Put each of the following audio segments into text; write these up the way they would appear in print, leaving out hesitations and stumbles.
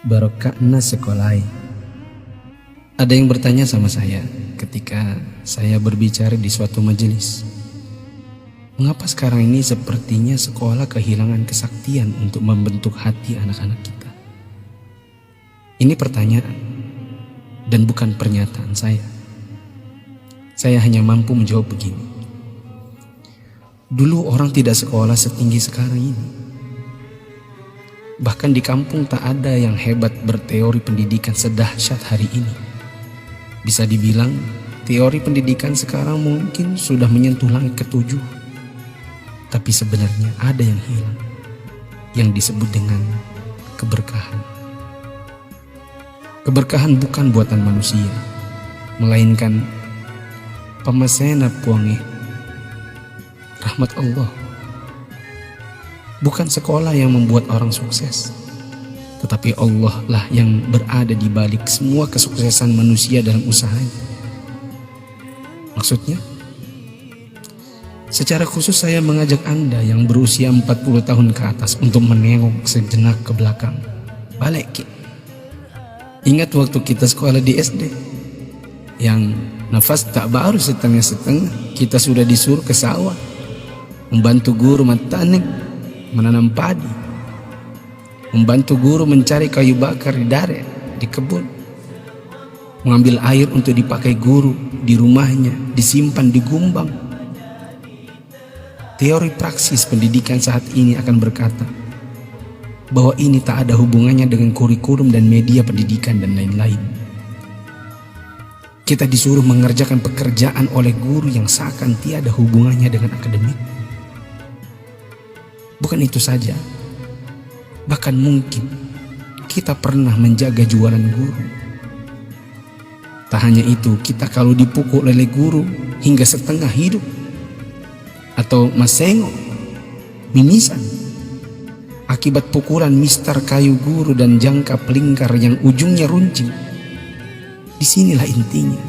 Barokahna sekolai. Ada yang bertanya sama saya ketika saya berbicara di suatu majelis, mengapa sekarang ini sepertinya sekolah kehilangan kesaktian untuk membentuk hati anak-anak kita? Ini pertanyaan dan bukan pernyataan saya. Saya hanya mampu menjawab begini. Dulu orang tidak sekolah setinggi sekarang ini. Bahkan di kampung tak ada yang hebat berteori pendidikan sedahsyat hari ini. Bisa dibilang teori pendidikan sekarang mungkin sudah menyentuh langit ketujuh. Tapi sebenarnya ada yang hilang, yang disebut dengan keberkahan. Keberkahan bukan buatan manusia, melainkan pamasena puange, rahmat Allah. Bukan sekolah yang membuat orang sukses, tetapi Allah lah yang berada di balik semua kesuksesan manusia dalam usahanya. Maksudnya, secara khusus saya mengajak Anda yang berusia 40 tahun ke atas untuk menengok sejenak ke belakang. Balik. Ingat waktu kita sekolah di SD, yang nafas tak baru setengah-setengah, kita sudah disuruh ke sawah, membantu guru matanik menanam padi, membantu guru mencari kayu bakar di daerah, di kebun, mengambil air untuk dipakai guru di rumahnya, disimpan di gumbang. Teori praksis pendidikan saat ini akan berkata bahwa ini tak ada hubungannya dengan kurikulum dan media pendidikan dan lain-lain. Kita disuruh mengerjakan pekerjaan oleh guru yang seakan tiada hubungannya dengan akademik. Bukan itu saja, bahkan mungkin kita pernah menjaga jualan guru. Tak hanya itu, kita kalau dipukul oleh guru hingga setengah hidup, atau masengo, mimisan, akibat pukulan mister kayu guru dan jangka pelingkar yang ujungnya runcing. Disinilah intinya.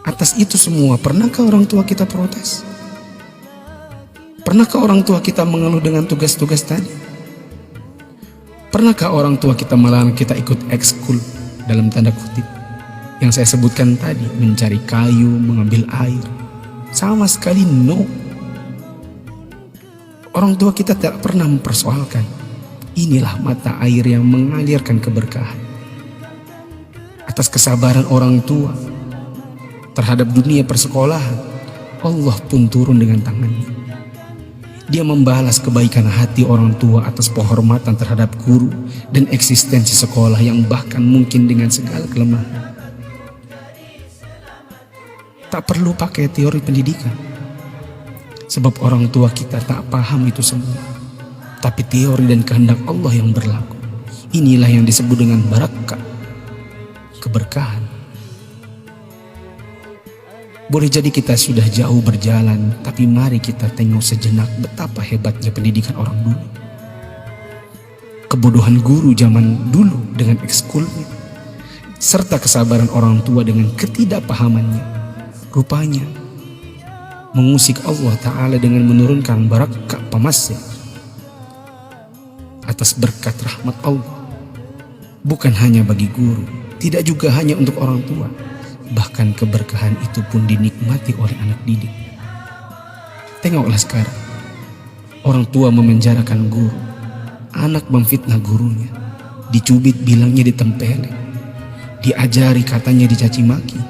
Atas itu semua, pernahkah orang tua kita protes? Pernahkah orang tua kita mengeluh dengan tugas-tugas tadi? Pernahkah orang tua kita melarang kita ikut ekskul dalam tanda kutip yang saya sebutkan tadi, mencari kayu, mengambil air? Sama sekali no. Orang tua kita tak pernah mempersoalkan. Inilah mata air yang mengalirkan keberkahan. Atas kesabaran orang tua terhadap dunia persekolahan, Allah pun turun dengan tangannya. Dia membalas kebaikan hati orang tua atas penghormatan terhadap guru dan eksistensi sekolah yang bahkan mungkin dengan segala kelemahan. Tak perlu pakai teori pendidikan, sebab orang tua kita tak paham itu semua. Tapi teori dan kehendak Allah yang berlaku. Inilah yang disebut dengan barakah, keberkahan. Boleh jadi kita sudah jauh berjalan, tapi mari kita tengok sejenak betapa hebatnya pendidikan orang dulu. Kebodohan guru zaman dulu dengan ekskulnya, serta kesabaran orang tua dengan ketidakpahamannya, rupanya mengusik Allah Ta'ala dengan menurunkan barakah pamasya atas berkat rahmat Allah. Bukan hanya bagi guru, tidak juga hanya untuk orang tua. Bahkan keberkahan itu pun dinikmati oleh anak didik. Tengoklah sekarang, orang tua memenjarakan guru, anak memfitnah gurunya, dicubit bilangnya ditempeleng, diajari katanya dicaci maki,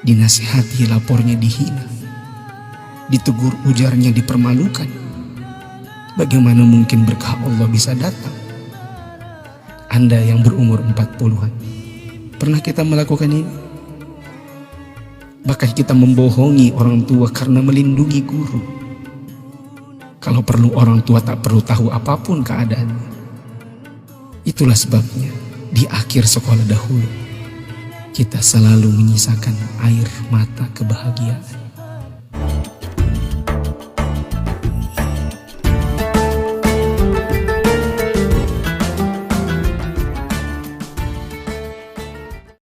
dinasihati lapornya dihina, ditegur ujarnya dipermalukan. Bagaimana mungkin berkah Allah bisa datang? Anda yang berumur 40-an, pernah kita melakukan ini? Bahkan kita membohongi orang tua karena melindungi guru. Kalau perlu orang tua tak perlu tahu apapun keadaannya. Itulah sebabnya di akhir sekolah dahulu kita selalu menyisakan air mata kebahagiaan.